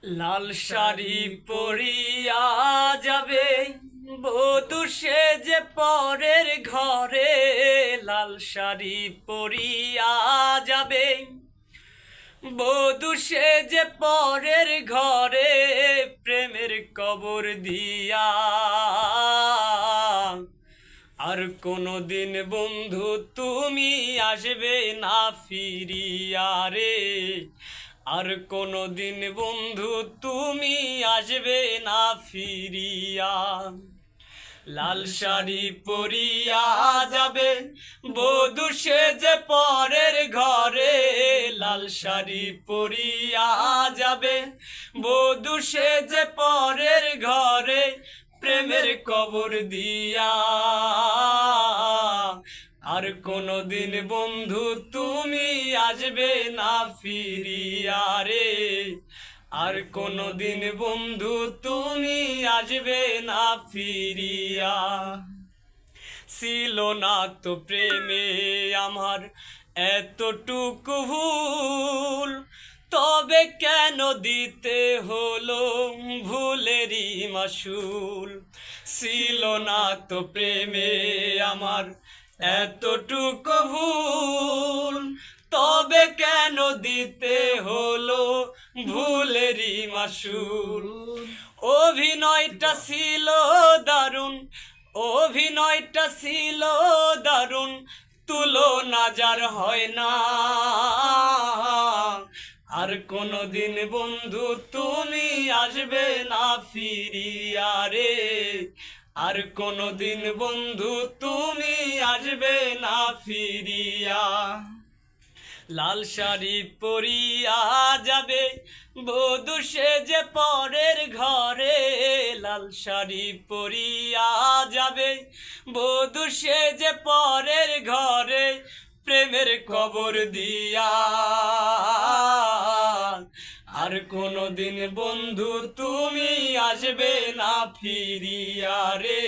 লাল শাড়ি পরিয়া যাবে বধূ সেজে পরের ঘরে। লাল শাড়ি পরিয়া যাবে বধূ সেজে পরের ঘরে। প্রেমের কবর দিয়া আর কোনদিন বন্ধু তুমি আসবে না ফিরিয়া রে। আর কোনদিন বন্ধু তুমি আসবে না ফিরিয়া। লাল শাড়ি পরিয়া যাবে বধূ সেজে পরের ঘরে। লাল শাড়ি পরিয়া যাবে বধূ সেজে পরের ঘরে। প্রেমের কবর দিয়া আর কোনদিন বন্ধু তুমি আসবে না ফিরিয়া রে। আর কোনদিন বন্ধু তুমি আসবে না ফিরিয়া। ছিল না তো প্রেমে আমার এতটুকু ভুল, তবে কেন দিতে হলো ভুলেরই মাসুল। ছিল না তো প্রেমে আমার এতটুকু ভুল, তবে কেন দিতে হলো ভুলেরই মাসুল। অভিনয়টা ছিল দারুণ, অভিনয়টা ছিল দারুণ, তুলনা যার হয় না। আর কোনদিন বন্ধু তুমি আসবে না ফিরিয়া রে। আর কোনদিন বন্ধু তুমি আসবে না ফিরিয়া। লাল শাড়ি পরিয়া যাবে বধূ সেজে পরের ঘরে। লাল শাড়ি পরিয়া যাবে বধূ সেজে পরের ঘরে। প্রেমের কবর দিয়া আর কোনদিন বন্ধু তুমি আসবে না ফিরিয়া রে।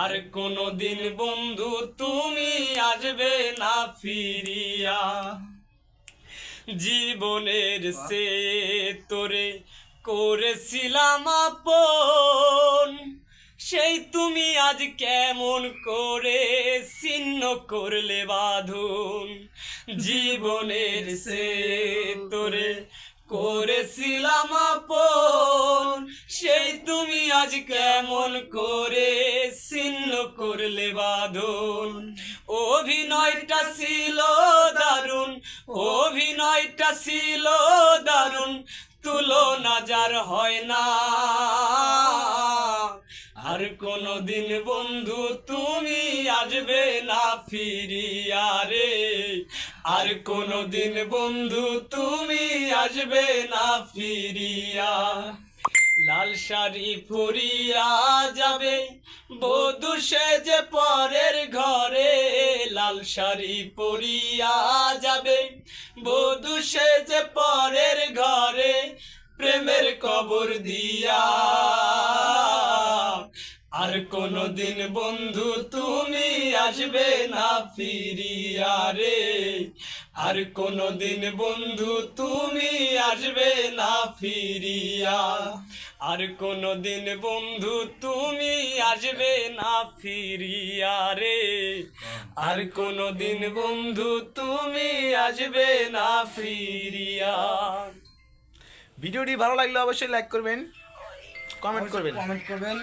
আর কোনদিন বন্ধু তুমি আসবে না ফিরিয়া। জীবনের সে তোরে করেছিলাম আপন, সেই তুমি আজ কেমন করে ছিন্ন করলে বাঁধন। জীবনের সে তোরে করেছিলাম আপন, সেই তুমি আজ কেমন করে ছিন্ন করলে বাঁধন। অভিনয়টা ছিল দারুণ, অভিনয়টা ছিল দারুণ, তুলনা যার হয় না। আর কোনদিন বন্ধু তুমি আসবে না ফিরিয়া রে। আর কোনদিন বন্ধু তুমি আসবে না ফিরিয়া। লাল শাড়ি পরিয়া যাবে বধূ সেজে পরের ঘরে। লাল শাড়ি পরিয়া যাবে বধূ সেজে পরের ঘরে। প্রেমের কবর দিয়া আর কোনদিন বন্ধু তুমি আসবে না ফিরিয়া রে। আর কোনদিন বন্ধু তুমি আসবে না ফিরিয়া। আর কোনদিন বন্ধু তুমি আসবে না ফিরিয়া রে। আর কোনদিন বন্ধু তুমি আসবে না ফিরিয়া। ভিডিওটি ভালো লাগলে অবশ্যই লাইক করবেন, কমেন্ট করবেন।